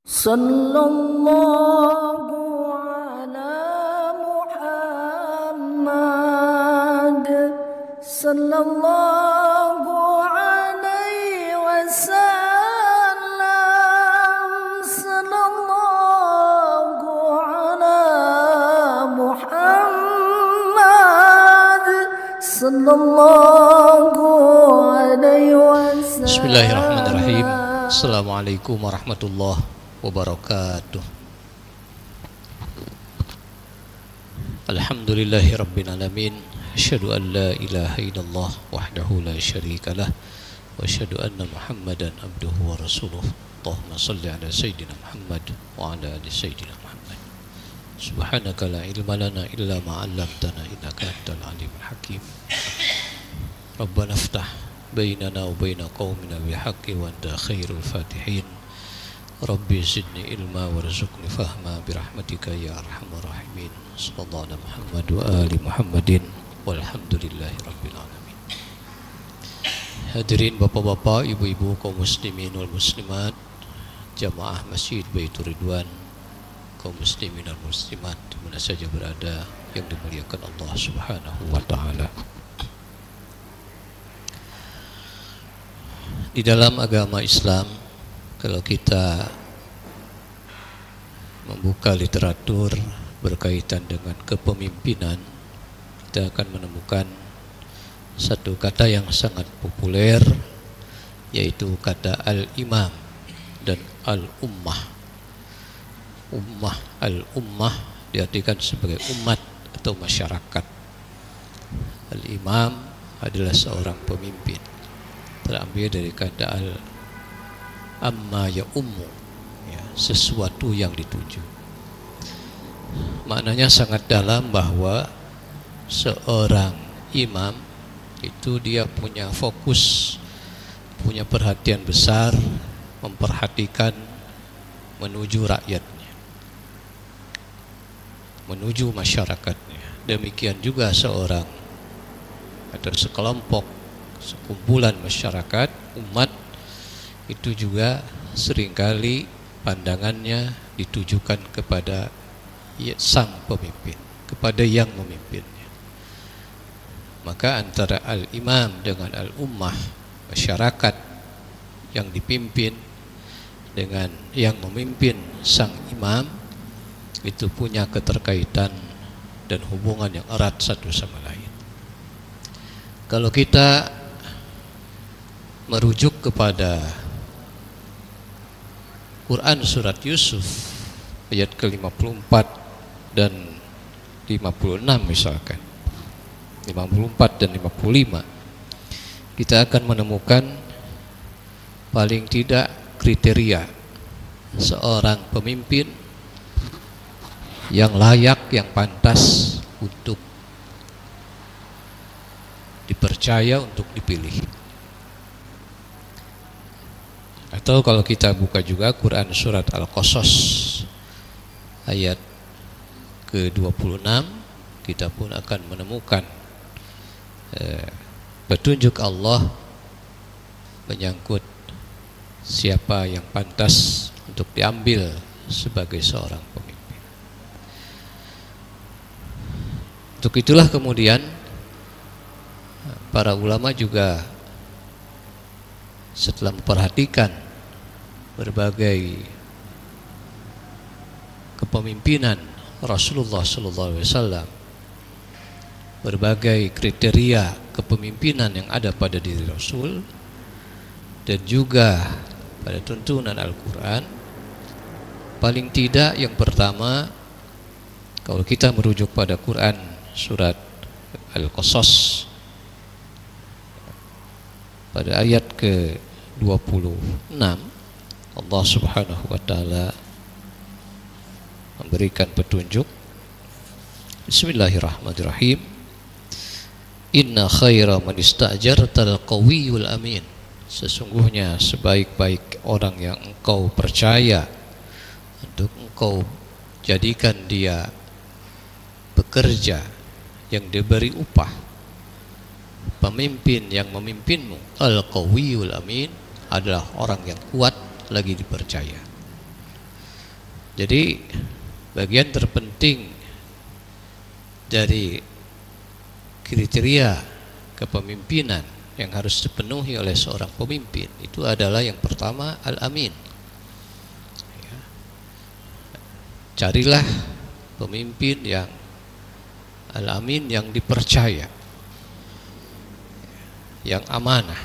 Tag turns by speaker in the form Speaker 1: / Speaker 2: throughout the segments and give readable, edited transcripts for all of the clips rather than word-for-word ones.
Speaker 1: Sallallahu ala Muhammad sallallahu alaihi wasallam sallallahu ala Muhammad sallallahu alaihi wasallam.
Speaker 2: Bismillahirrahmanirrahim. Assalamualaikum warahmatullahi wabarakatuh. Alhamdulillahi rabbil alamin. Asyhadu an la ilaha illallah wahdahu la syarikalah wa asyhadu anna Muhammadan abduhu wa rasuluh. Allahumma shalli ala sayyidina Muhammad wa ala ali sayyidina Muhammad. Subhanaka la ilma lana illa ma 'allamtana innaka antal alimul hakim. Rabbana iftah bainana wa baina qaumina bil haqqi wa anta khairul fatihin. Rabbi zidni ilma warzuqni fahma birahmatika ya arhamar rahimin. Sallallahu alaihi Muhammad wa ali Muhammadin walhamdulillahi rabbil alamin. Hadirin bapak-bapak, ibu-ibu, kaum muslimin wal muslimat, jamaah Masjid Baitur Ridwan, kaum muslimin wal muslimat di mana saja berada yang dimuliakan Allah Subhanahu wa taala. Di dalam agama Islam, kalau kita membuka literatur berkaitan dengan kepemimpinan, kita akan menemukan satu kata yang sangat populer, yaitu kata al-imam dan al-ummah. Al-ummah diartikan sebagai umat atau masyarakat. Al-imam adalah seorang pemimpin, terambil dari kata amma ya ummu, ya, sesuatu yang dituju. Maknanya sangat dalam bahwa seorang imam itu dia punya fokus, punya perhatian besar, memperhatikan menuju rakyatnya, menuju masyarakatnya. Demikian juga seorang atau sekelompok, sekumpulan masyarakat, umat, itu juga seringkali pandangannya ditujukan kepada sang pemimpin, kepada yang memimpinnya. Maka antara al-imam dengan al-ummah, masyarakat yang dipimpin dengan yang memimpin sang imam, itu punya keterkaitan dan hubungan yang erat satu sama lain. Kalau kita merujuk kepada Quran surat Yusuf ayat ke-54 dan 56 misalkan, 54 dan 55, kita akan menemukan paling tidak kriteria seorang pemimpin yang layak, yang pantas untuk dipercaya, untuk dipilih. Atau kalau kita buka juga Quran surat Al-Qasas ayat ke-26, kita pun akan menemukan petunjuk Allah menyangkut siapa yang pantas untuk diambil sebagai seorang pemimpin. Untuk itulah kemudian para ulama juga setelah memperhatikan berbagai kepemimpinan Rasulullah SAW, berbagai kriteria kepemimpinan yang ada pada diri Rasul, dan juga pada tuntunan Al-Quran, paling tidak yang pertama, kalau kita merujuk pada Quran surat Al-Qasas pada ayat ke-26, Allah Subhanahu wa taala memberikan petunjuk. Bismillahirrahmanirrahim. Inna khaira man ista'jartal qawiyul amin. Sesungguhnya sebaik-baik orang yang engkau percaya untuk engkau jadikan dia bekerja yang diberi upah, pemimpin yang memimpinmu, al-qawiyul amin, adalah orang yang kuat lagi dipercaya. Jadi bagian terpenting dari kriteria kepemimpinan yang harus dipenuhi oleh seorang pemimpin itu adalah yang pertama al-amin. Ya. Carilah pemimpin yang al-amin, yang dipercaya, yang amanah,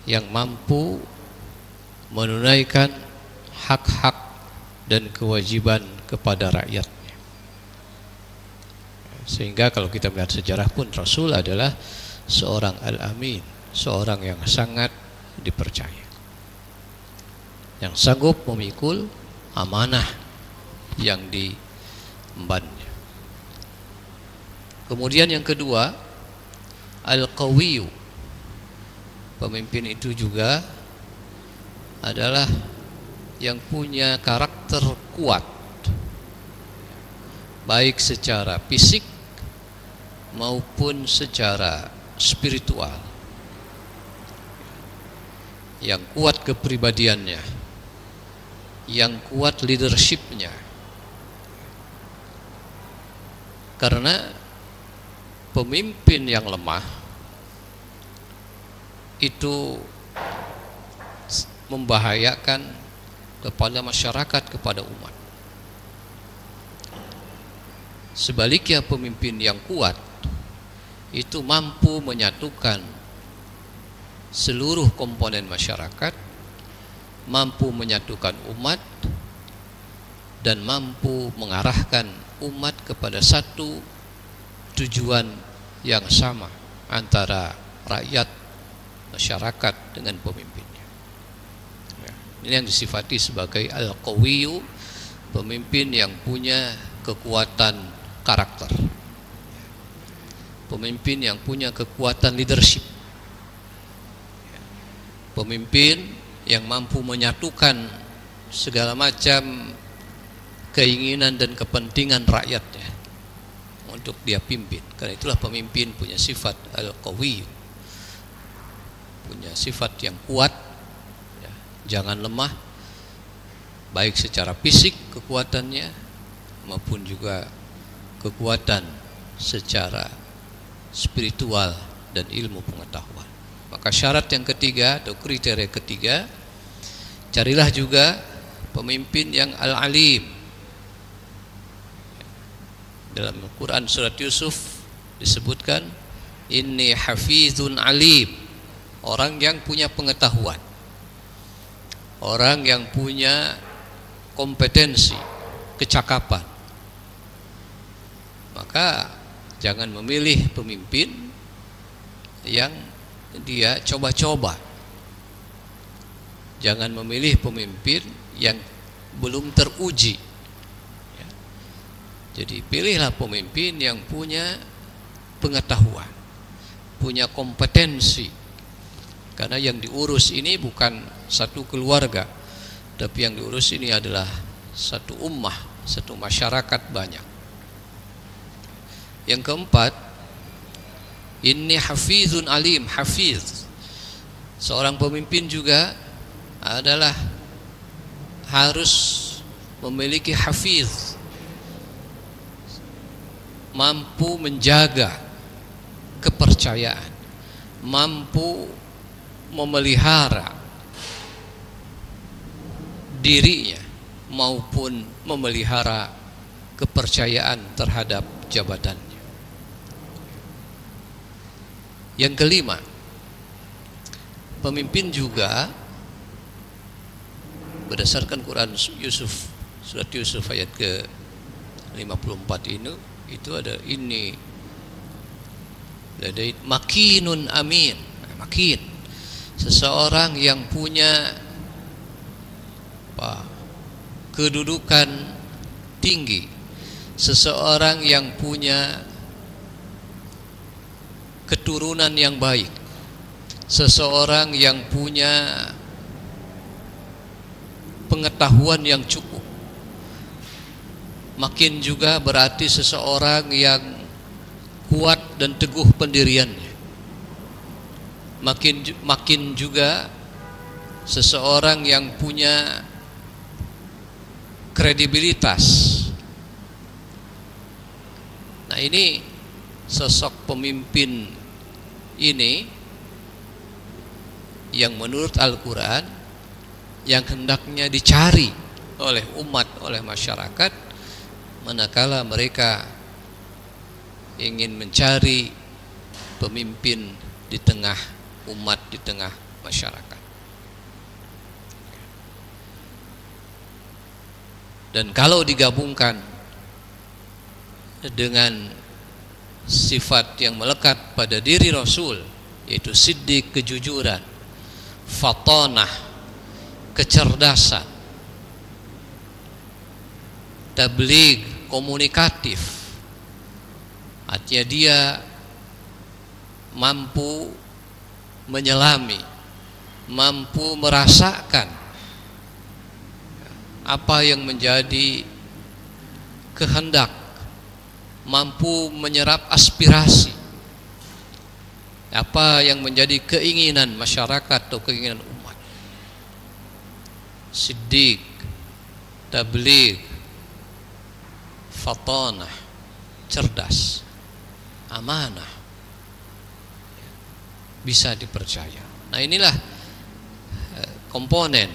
Speaker 2: yang mampu menunaikan hak-hak dan kewajiban kepada rakyatnya. Sehingga kalau kita melihat sejarah pun Rasul adalah seorang al-amin, seorang yang sangat dipercaya, yang sanggup memikul amanah yang diembannya. Kemudian yang kedua, al-qawiyu. Pemimpin itu juga adalah yang punya karakter kuat, baik secara fisik maupun secara spiritual, yang kuat kepribadiannya, yang kuat leadershipnya. Karena pemimpin yang lemah itu membahayakan kepada masyarakat, kepada umat. Sebaliknya pemimpin yang kuat itu mampu menyatukan seluruh komponen masyarakat, mampu menyatukan umat, dan mampu mengarahkan umat kepada satu tujuan yang sama antara rakyat, masyarakat dengan pemimpinnya. Ini yang disifati sebagai al-qawiyu, pemimpin yang punya kekuatan karakter, pemimpin yang punya kekuatan leadership, pemimpin yang mampu menyatukan segala macam keinginan dan kepentingan rakyatnya untuk dia pimpin. Karena itulah pemimpin punya sifat al-qawi, punya sifat yang kuat, ya, jangan lemah, baik secara fisik kekuatannya maupun juga kekuatan secara spiritual dan ilmu pengetahuan. Maka syarat yang ketiga atau kriteria ketiga, carilah juga pemimpin yang al-alim. Dalam Al-Quran surat Yusuf disebutkan inni hafizun alim, orang yang punya pengetahuan, orang yang punya kompetensi, kecakapan. Maka jangan memilih pemimpin yang dia coba-coba, jangan memilih pemimpin yang belum teruji. Jadi pilihlah pemimpin yang punya pengetahuan, punya kompetensi. Karena yang diurus ini bukan satu keluarga, tapi yang diurus ini adalah satu ummah, satu masyarakat banyak. Yang keempat, inni hafizun alim. Hafiz, seorang pemimpin juga adalah harus memiliki hafiz, mampu menjaga kepercayaan, mampu memelihara dirinya maupun memelihara kepercayaan terhadap jabatannya. Yang kelima, pemimpin juga berdasarkan Quran Yusuf, surat Yusuf ayat ke-54 ini, itu ada ini ladai makinun amin. Makin, seseorang yang punya kedudukan tinggi, seseorang yang punya keturunan yang baik, seseorang yang punya pengetahuan yang cukup. Makin juga berarti seseorang yang kuat dan teguh pendiriannya. Makin juga seseorang yang punya kredibilitas. Nah, ini sosok pemimpin ini yang menurut Al-Quran yang hendaknya dicari oleh umat, oleh masyarakat manakala mereka ingin mencari pemimpin di tengah umat, di tengah masyarakat. Dan kalau digabungkan dengan sifat yang melekat pada diri Rasul, yaitu siddiq, kejujuran, fatanah, kecerdasan, tabligh, komunikatif, artinya dia mampu menyelami, mampu merasakan apa yang menjadi kehendak, mampu menyerap aspirasi, apa yang menjadi keinginan masyarakat atau keinginan umat. Siddiq, tabligh, fatanah, cerdas, amanah, bisa dipercaya. Nah, inilah komponen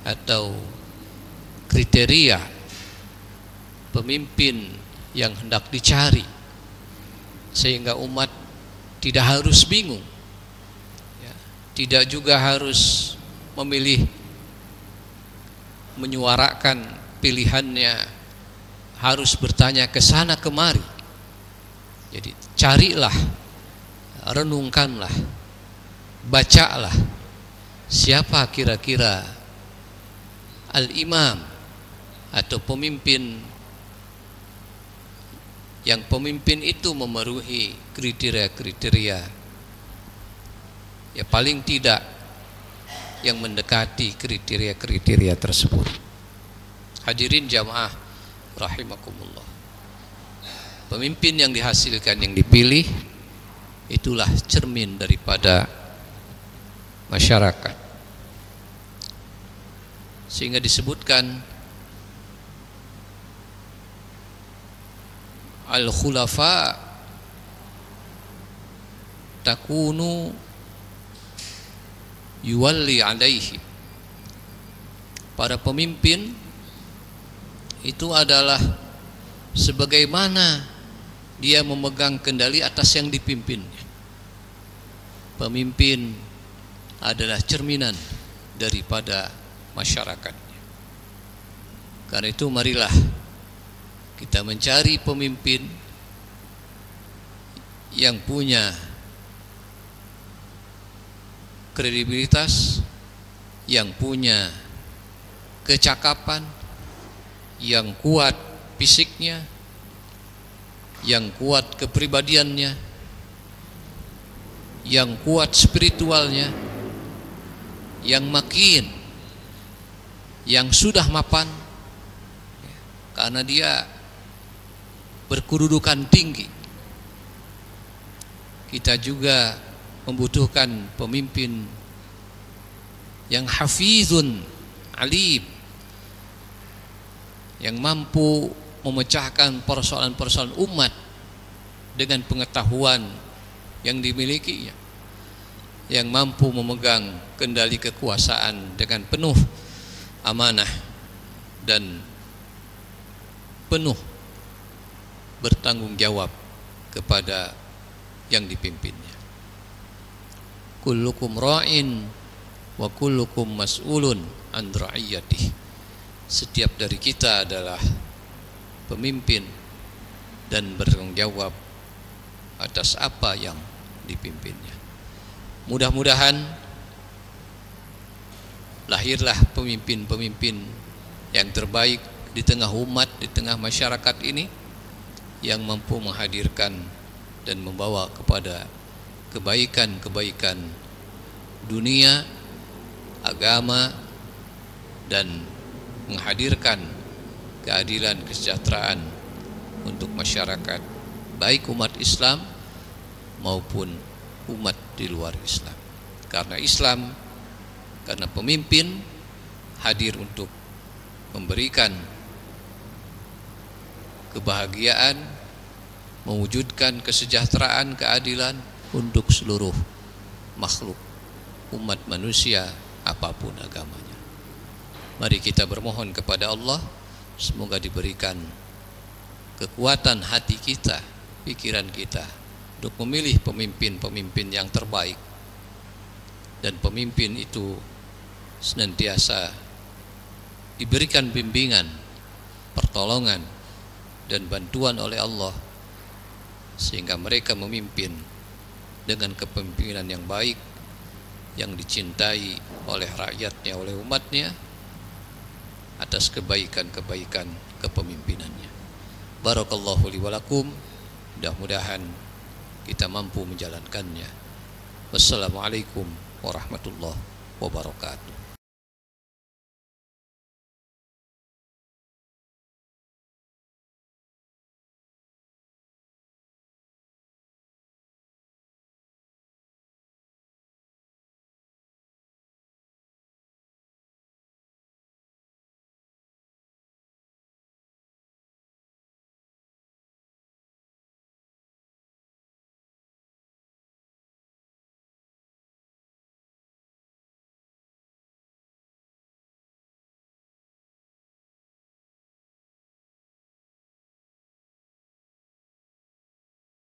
Speaker 2: atau kriteria pemimpin yang hendak dicari, sehingga umat tidak harus bingung, ya, tidak juga harus memilih, menyuarakan pilihannya, harus bertanya ke sana kemari. Jadi carilah, renungkanlah, bacalah siapa kira-kira al-imam atau pemimpin yang pemimpin itu memenuhi kriteria-kriteria, ya paling tidak yang mendekati kriteria-kriteria tersebut. Hadirin jamaah rahimakumullah, pemimpin yang dihasilkan, yang dipilih, itulah cermin daripada masyarakat. Sehingga disebutkan al-khulafa takunu yuwalli alaihi, para pemimpin itu adalah sebagaimana dia memegang kendali atas yang dipimpinnya. Pemimpin adalah cerminan daripada masyarakatnya. Karena itu marilah kita mencari pemimpin yang punya kredibilitas, yang punya kecakapan, yang kuat fisiknya, yang kuat kepribadiannya, yang kuat spiritualnya, yang makin, yang sudah mapan, karena dia berkedudukan tinggi. Kita juga membutuhkan pemimpin yang hafizun alim, yang mampu memecahkan persoalan-persoalan umat dengan pengetahuan yang dimilikinya, yang mampu memegang kendali kekuasaan dengan penuh amanah dan penuh bertanggung jawab kepada yang dipimpinnya. Kullukum ra'in wa kullukum mas'ulun an ra'iyatih. Setiap dari kita adalah pemimpin dan bertanggung jawab atas apa yang dipimpinnya. Mudah-mudahan lahirlah pemimpin-pemimpin yang terbaik di tengah umat, di tengah masyarakat ini, yang mampu menghadirkan dan membawa kepada kebaikan-kebaikan dunia, agama, dan menghadirkan keadilan, kesejahteraan untuk masyarakat, baik umat Islam maupun umat di luar Islam. Karena Islam, karena pemimpin hadir untuk memberikan kebahagiaan, mewujudkan kesejahteraan, keadilan untuk seluruh makhluk umat manusia apapun agamanya. Mari kita bermohon kepada Allah, semoga diberikan kekuatan hati kita, pikiran kita untuk memilih pemimpin-pemimpin yang terbaik, dan pemimpin itu senantiasa diberikan bimbingan, pertolongan dan bantuan oleh Allah, sehingga mereka memimpin dengan kepemimpinan yang baik, yang dicintai oleh rakyatnya, oleh umatnya, atas kebaikan-kebaikan kepemimpinannya. Barakallahu li wa lakum. Mudah-mudahan kita mampu menjalankannya. Wassalamualaikum warahmatullahi wabarakatuh.